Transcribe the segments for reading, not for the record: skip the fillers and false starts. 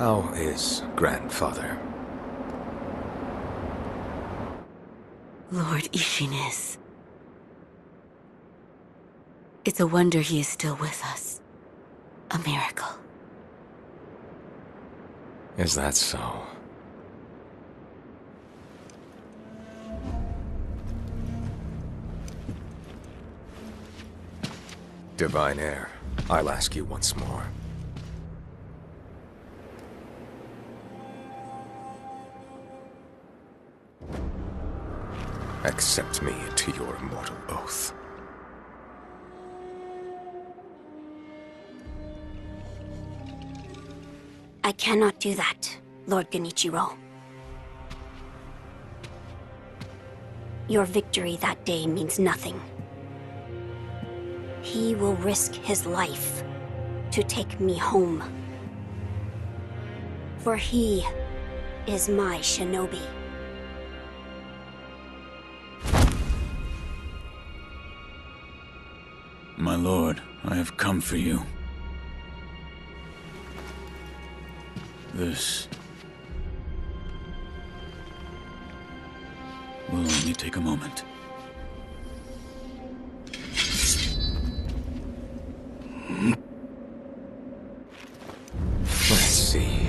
How is grandfather? Lord Ishin is. It's a wonder he is still with us. A miracle. Is that so? Divine Heir, I'll ask you once more. Accept me to your immortal oath. I cannot do that, Lord Genichiro. Your victory that day means nothing. He will risk his life to take me home. For he is my Shinobi. My lord, I have come for you. This will only take a moment. Let's see.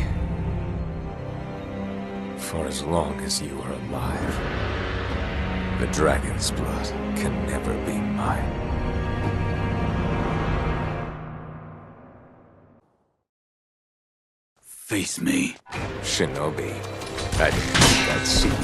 For as long as you are alive, the dragon's blood can never be mine. Face me. Shinobi, I didn't think I'd see you.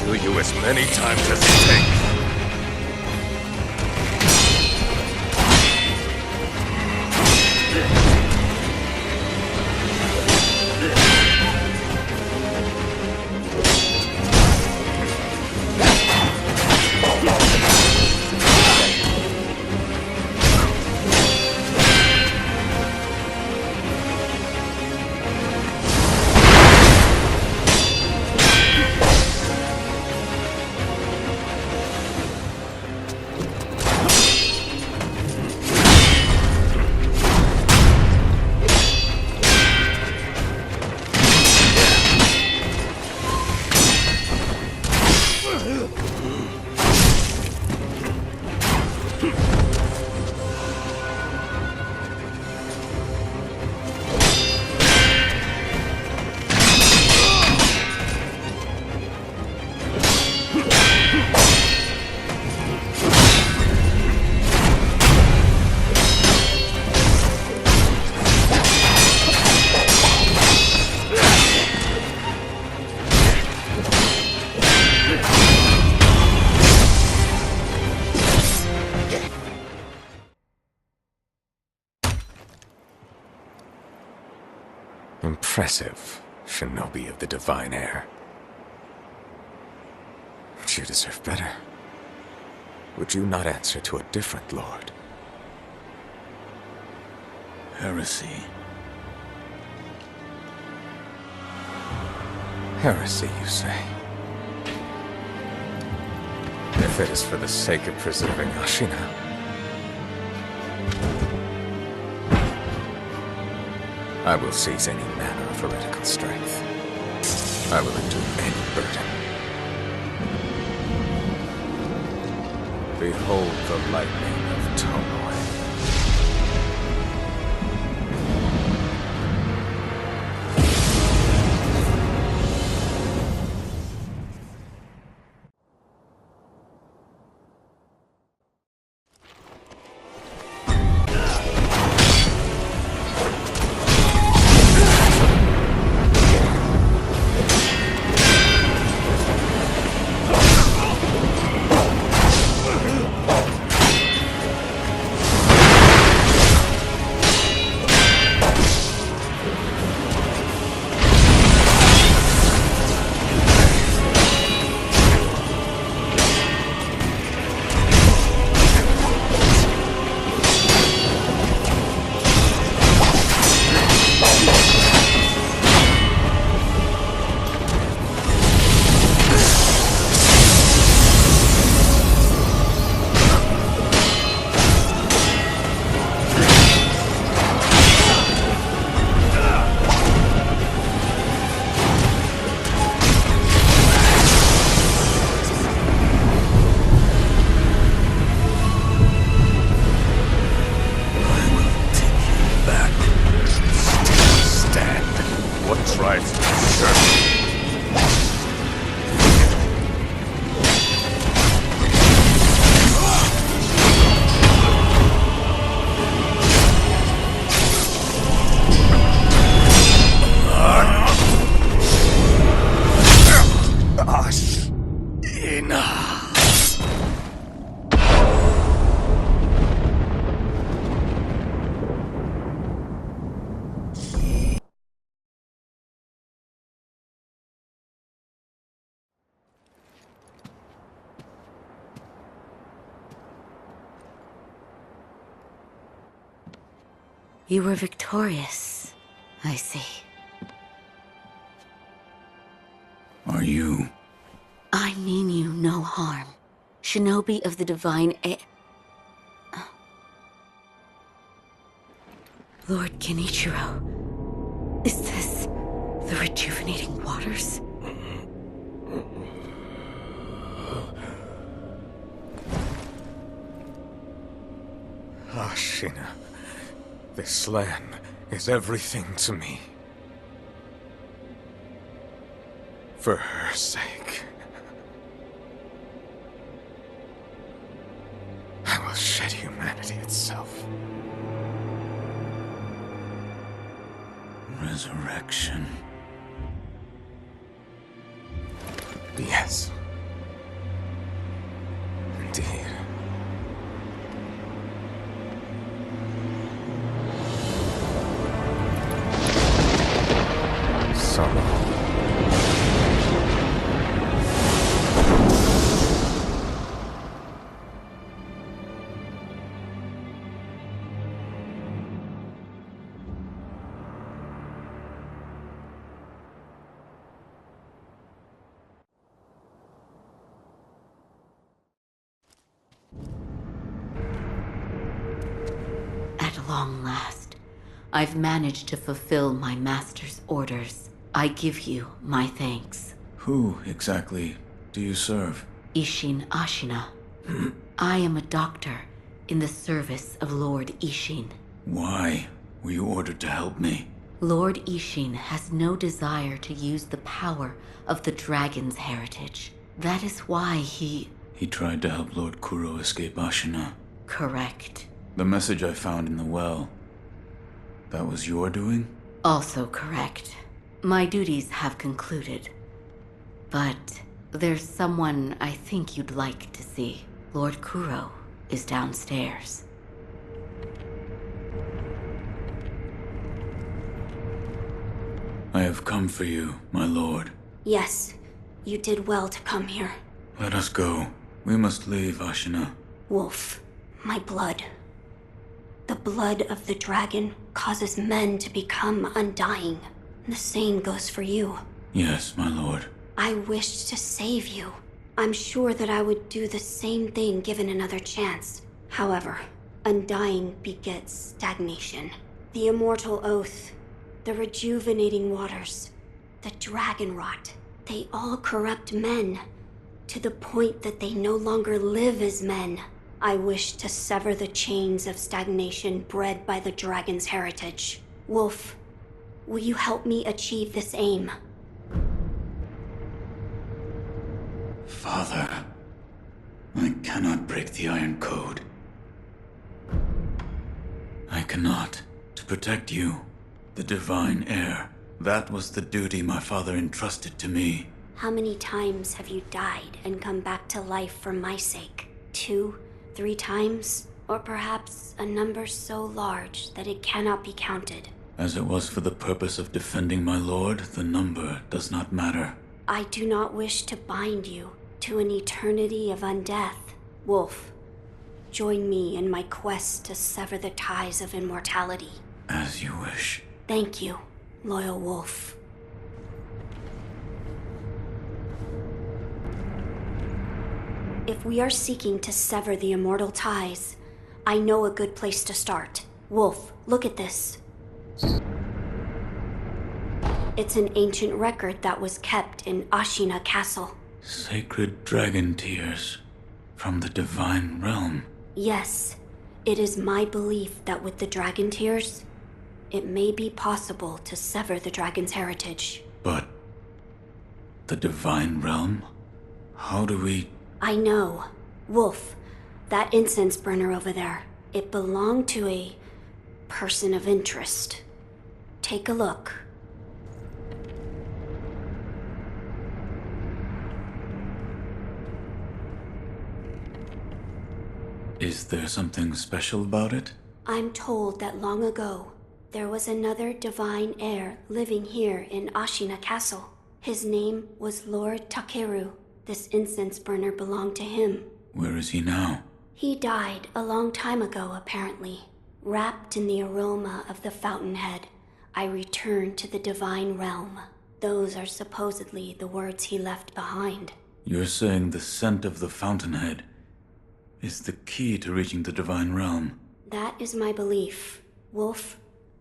kill you as many times as it takes. Impressive, Shinobi of the Divine Heir. But you deserve better. Would you not answer to a different lord? Heresy. Heresy, you say? If it is for the sake of preserving Ashina. I will seize any manner of heretical strength. I will endure any burden. Behold the lightning of Tomoe. You were victorious, I see. Are you? I mean you no harm. Shinobi of the Divine Heir. Lord Kenichiro, is this the rejuvenating waters? Ashina, this land is everything to me. For her sake, I will shed humanity itself. Resurrection. Yes, long last, I've managed to fulfill my master's orders. I give you my thanks. Who exactly do you serve? Ishin Ashina. I am a doctor in the service of Lord Ishin. Why were you ordered to help me? Lord Ishin has no desire to use the power of the dragon's heritage. That is why he... He tried to help Lord Kuro escape Ashina. Correct. The message I found in the well, that was your doing? Also correct. My duties have concluded. But there's someone I think you'd like to see. Lord Kuro is downstairs. I have come for you, my lord. Yes, you did well to come here. Let us go. We must leave Ashina. Wolf, my blood. The blood of the dragon causes men to become undying. The same goes for you. Yes, my lord. I wished to save you. I'm sure that I would do the same thing given another chance. However, undying begets stagnation. The immortal oath, the rejuvenating waters, the dragon rot, they all corrupt men, to the point that they no longer live as men. I wish to sever the chains of stagnation bred by the dragon's heritage. Wolf, will you help me achieve this aim? Father, I cannot break the Iron Code. I cannot. To protect you, the divine heir. That was the duty my father entrusted to me. How many times have you died and come back to life for my sake? 2, 3 times? Or perhaps a number so large that it cannot be counted? As it was for the purpose of defending my lord, the number does not matter. I do not wish to bind you to an eternity of undeath. Wolf, join me in my quest to sever the ties of immortality. As you wish. Thank you, loyal wolf. If we are seeking to sever the immortal ties, I know a good place to start. Wolf, look at this. It's an ancient record that was kept in Ashina Castle. Sacred dragon tears from the divine realm. Yes, it is my belief that with the dragon tears, it may be possible to sever the dragon's heritage. But the divine realm? How do we... I know. Wolf, that incense burner over there, it belonged to a person of interest. Take a look. Is there something special about it? I'm told that long ago, there was another divine heir living here in Ashina Castle. His name was Lord Takeru. This incense burner belonged to him. Where is he now? He died a long time ago, apparently. Wrapped in the aroma of the fountainhead, I returned to the divine realm. Those are supposedly the words he left behind. You're saying the scent of the fountainhead is the key to reaching the divine realm? That is my belief. Wolf,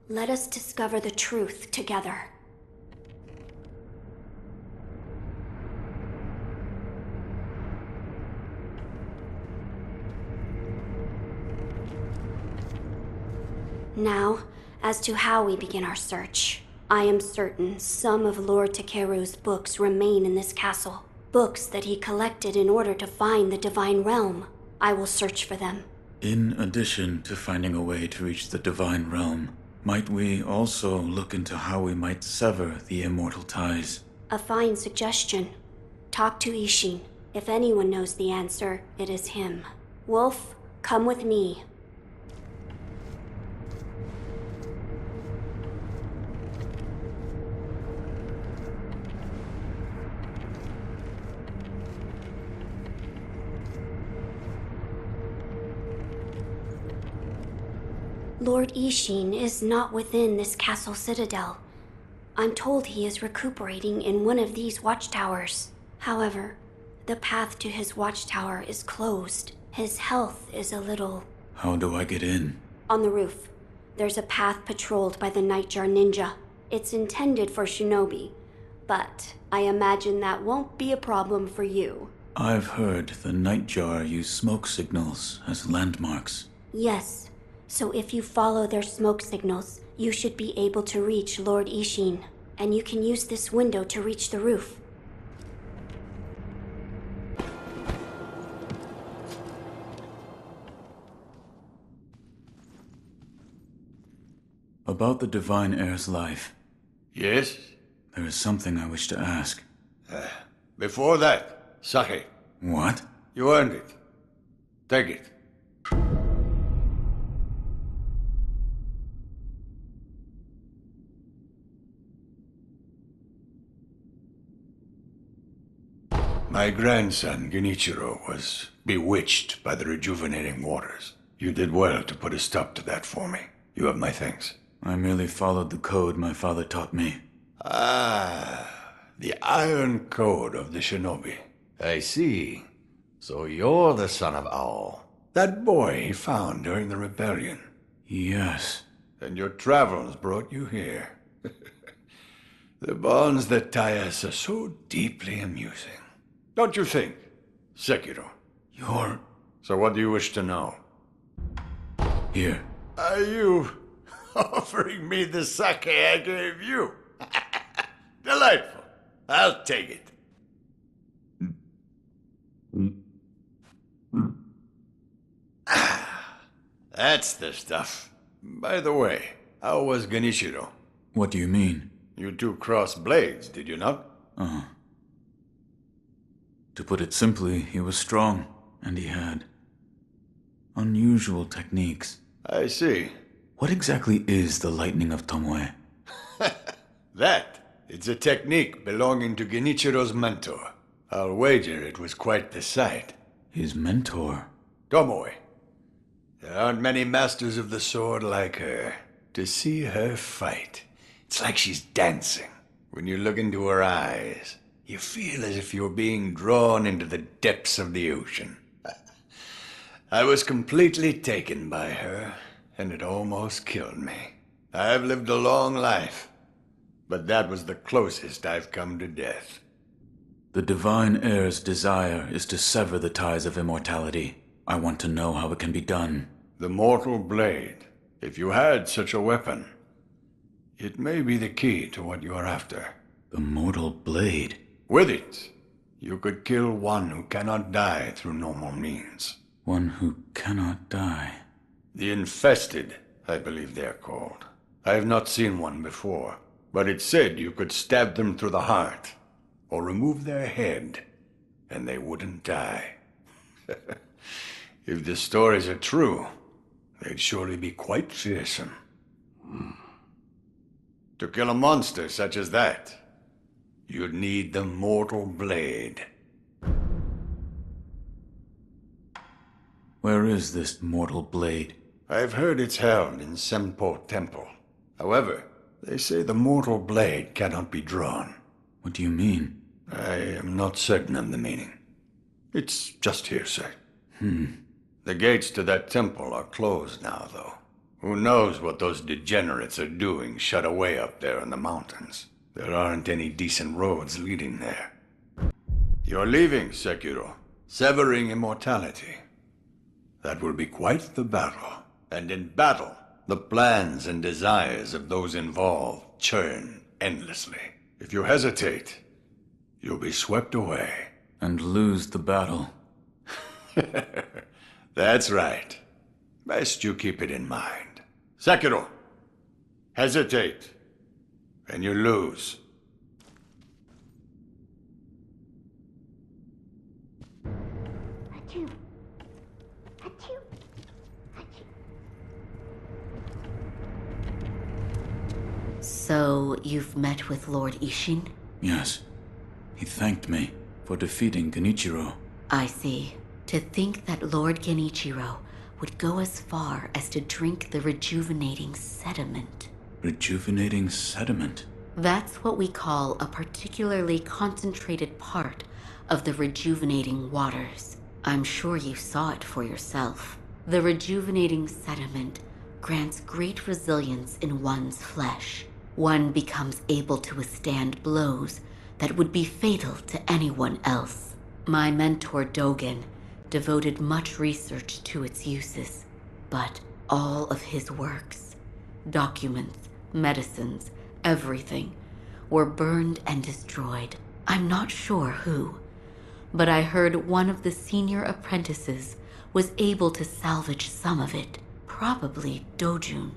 let us discover the truth together. Now, as to how we begin our search. I am certain some of Lord Takeru's books remain in this castle. Books that he collected in order to find the divine realm. I will search for them. In addition to finding a way to reach the divine realm, might we also look into how we might sever the immortal ties? A fine suggestion. Talk to Ishin. If anyone knows the answer, it is him. Wolf, come with me. Lord Ishin is not within this castle citadel. I'm told he is recuperating in one of these watchtowers. However, the path to his watchtower is closed. His health is a little... How do I get in? On the roof. There's a path patrolled by the Nightjar Ninja. It's intended for Shinobi, but I imagine that won't be a problem for you. I've heard the Nightjar use smoke signals as landmarks. Yes, so if you follow their smoke signals, you should be able to reach Lord Ishin, and you can use this window to reach the roof. About the Divine Heir's life, Yes? there is something I wish to ask. Before that, sake. What? You earned it. Take it. My grandson, Genichiro, was bewitched by the rejuvenating waters. You did well to put a stop to that for me. You have my thanks. I merely followed the code my father taught me. Ah, the Iron Code of the Shinobi. I see. So you're the son of Owl. That boy he found during the rebellion. Yes. And your travels brought you here. The bonds that tie us are so deeply amusing. Don't you think, Sekiro? You're... So what do you wish to know? here. Are you offering me the sake I gave you? Delightful. I'll take it. That's the stuff. By the way, how was Genichiro? What do you mean? You two crossed blades, did you not? Uh-huh. To put it simply, he was strong, and he had unusual techniques. I see. What exactly is the Lightning of Tomoe? It's a technique belonging to Genichiro's mentor. I'll wager it was quite the sight. His mentor? Tomoe. There aren't many masters of the sword like her. To see her fight, it's like she's dancing. When you look into her eyes, you feel as if you're being drawn into the depths of the ocean. I was completely taken by her, and it almost killed me. I've lived a long life, but that was the closest I've come to death. The Divine Heir's desire is to sever the ties of immortality. I want to know how it can be done. The Mortal Blade. If you had such a weapon, it may be the key to what you are after. The Mortal Blade? With it, you could kill one who cannot die through normal means. One who cannot die. The Infested, I believe they are called. I have not seen one before, but it said you could stab them through the heart, or remove their head, and they wouldn't die. If the stories are true, they'd surely be quite fearsome. To kill a monster such as that, you'd need the Mortal Blade. Where is this Mortal Blade? I've heard it's held in Senpo Temple. However, they say the Mortal Blade cannot be drawn. What do you mean? I am not certain of the meaning. It's just hearsay. The gates to that temple are closed now, though. Who knows what those degenerates are doing shut away up there in the mountains. There aren't any decent roads leading there. You're leaving, Sekiro. Severing immortality. That will be quite the battle. And in battle, the plans and desires of those involved churn endlessly. If you hesitate, you'll be swept away. And lose the battle. That's right. Best you keep it in mind. Sekiro, hesitate, and you lose. So, you've met with Lord Ishin? Yes. He thanked me for defeating Genichiro. I see. To think that Lord Genichiro would go as far as to drink the rejuvenating sediment. Rejuvenating sediment? That's what we call a particularly concentrated part of the rejuvenating waters. I'm sure you saw it for yourself. The rejuvenating sediment grants great resilience in one's flesh. One becomes able to withstand blows that would be fatal to anyone else. My mentor Dogen devoted much research to its uses, but all of his works, documents, medicines, everything, were burned and destroyed. I'm not sure who, but I heard one of the senior apprentices was able to salvage some of it, probably Dojun.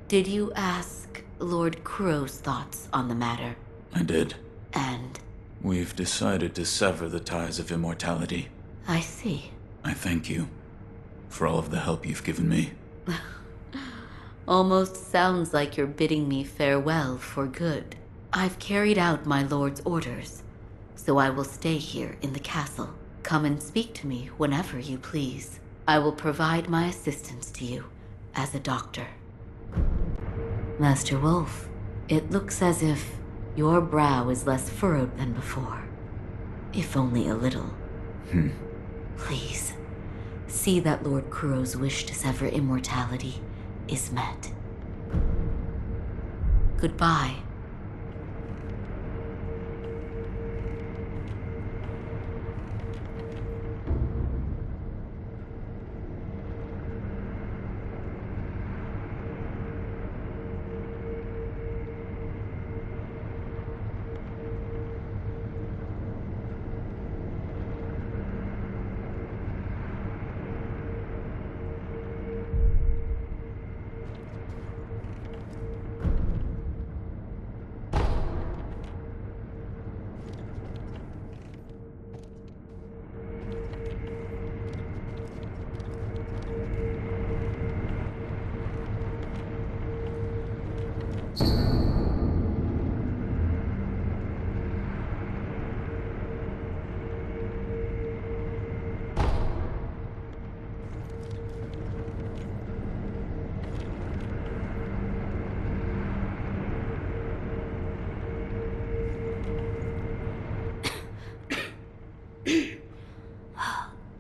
Did you ask Lord Kuro's thoughts on the matter? I did. And? We've decided to sever the ties of immortality. I see. I thank you for all of the help you've given me. Almost sounds like you're bidding me farewell for good. I've carried out my lord's orders, so I will stay here in the castle. Come and speak to me whenever you please. I will provide my assistance to you as a doctor. Master Wolf, it looks as if your brow is less furrowed than before. If only a little. Please, see that Lord Kuro's wish to sever immortality is met. Goodbye.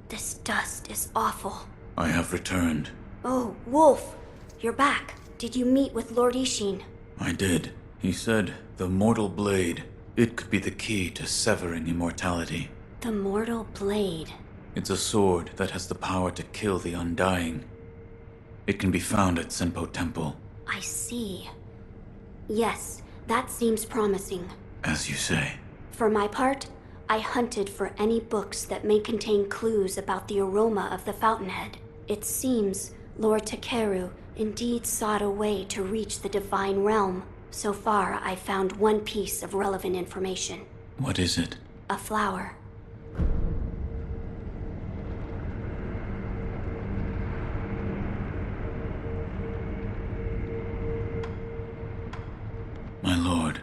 This dust is awful. I have returned. Oh, Wolf, you're back. Did you meet with Lord Ishin? I did. He said the mortal blade, it could be the key to severing immortality. The mortal blade. It's a sword that has the power to kill the undying. It can be found at Senpo Temple. I see. Yes, that seems promising. As you say. For my part, I hunted for any books that may contain clues about the aroma of the fountainhead. It seems Lord Takeru indeed sought a way to reach the divine realm. So far, I found one piece of relevant information. What is it? A flower. My lord,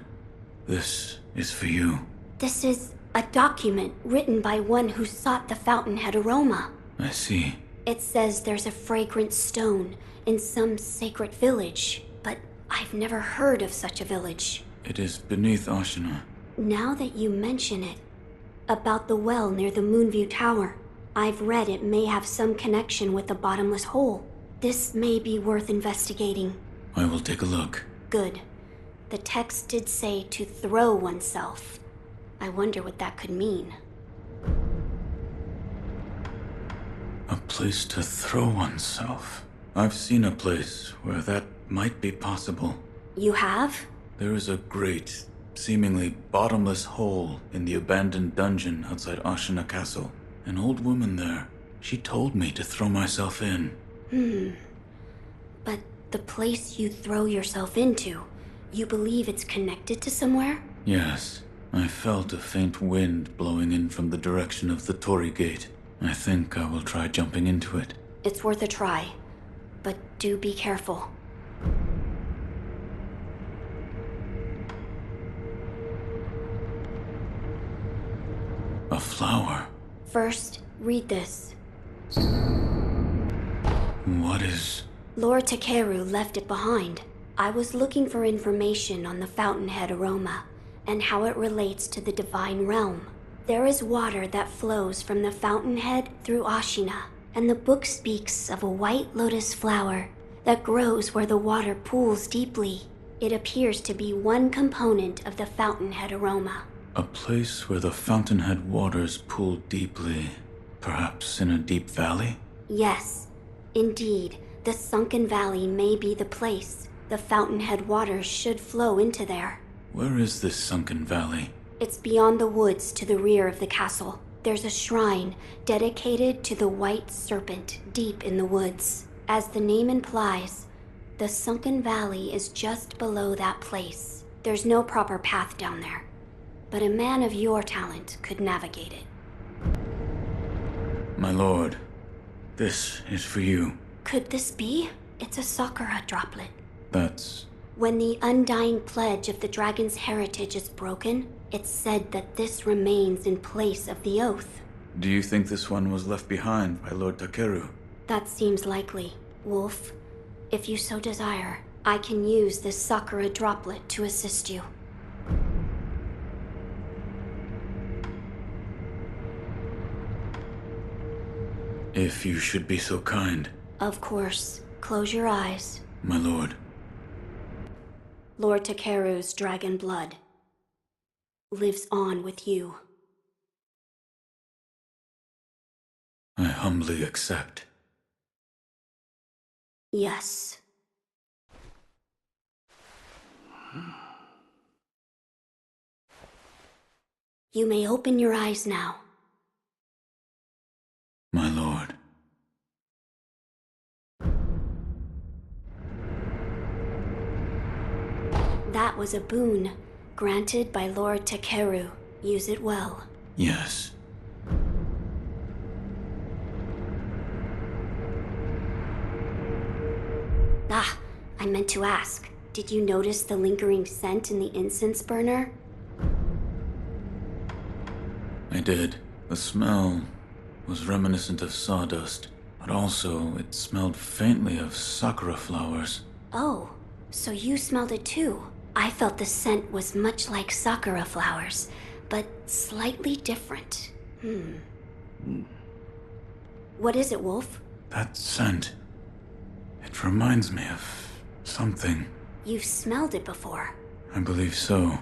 this is for you. This is a document written by one who sought the fountainhead aroma. I see. It says there's a fragrant stone in some sacred village, but I've never heard of such a village. It is beneath Ashina. Now that you mention it, about the well near the Moonview Tower, I've read it may have some connection with the bottomless hole. This may be worth investigating. I will take a look. Good. The text did say to throw oneself. I wonder what that could mean. A place to throw oneself. I've seen a place where that might be possible. You have? There is a great, seemingly bottomless hole in the abandoned dungeon outside Ashina Castle. An old woman there. She told me to throw myself in. But the place you throw yourself into, you believe it's connected to somewhere? Yes. I felt a faint wind blowing in from the direction of the Torii Gate. I think I will try jumping into it. It's worth a try, but do be careful. A flower. First, read this. What is... Lord Takeru left it behind. I was looking for information on the fountainhead aroma and how it relates to the divine realm. There is water that flows from the fountainhead through Ashina. and the book speaks of a white lotus flower that grows where the water pools deeply. It appears to be one component of the fountainhead aroma. A place where the fountainhead waters pool deeply, perhaps in a deep valley? Yes, indeed, the sunken valley may be the place. The fountainhead waters should flow into there. Where is this sunken valley? It's beyond the woods to the rear of the castle. There's a shrine dedicated to the white serpent deep in the woods. As the name implies, the sunken valley is just below that place. There's no proper path down there, but a man of your talent could navigate it. My lord, this is for you. Could this be? It's a Sakura droplet. That's... When the undying pledge of the dragon's heritage is broken, it's said that this remains in place of the oath. Do you think this one was left behind by Lord Takeru? That seems likely. Wolf, if you so desire, I can use this Sakura droplet to assist you. If you should be so kind. Of course. Close your eyes. My lord. Lord Takeru's dragon blood lives on with you. I humbly accept. Yes. You may open your eyes now. My lord. That was a boon granted by Lord Takeru. Use it well. Yes. Ah, I meant to ask. Did you notice the lingering scent in the incense burner? I did. The smell was reminiscent of sawdust, but also it smelled faintly of sakura flowers. Oh, so you smelled it too. I felt the scent was much like sakura flowers, but slightly different. What is it, Wolf? That scent. It reminds me of something. You've smelled it before. I believe so.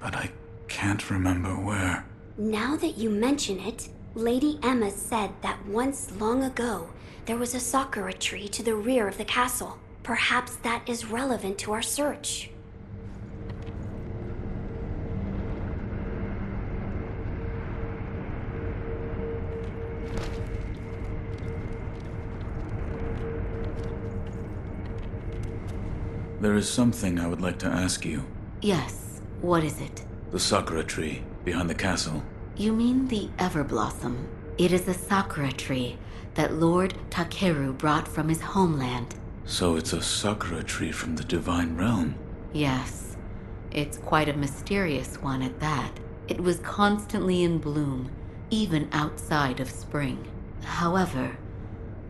But I can't remember where. Now that you mention it, Lady Emma said that once long ago, there was a sakura tree to the rear of the castle. Perhaps that is relevant to our search. There is something I would like to ask you. Yes, what is it? The sakura tree behind the castle. You mean the Everblossom? It is a sakura tree that Lord Takeru brought from his homeland. So it's a sakura tree from the divine realm. Yes, it's quite a mysterious one at that. It was constantly in bloom, even outside of spring. However,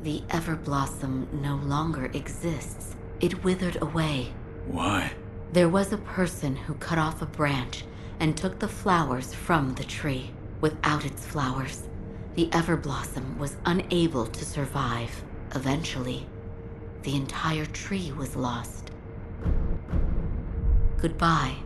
the Everblossom no longer exists. It withered away. Why? There was a person who cut off a branch and took the flowers from the tree. Without its flowers, the Everblossom was unable to survive. Eventually, the entire tree was lost. Goodbye,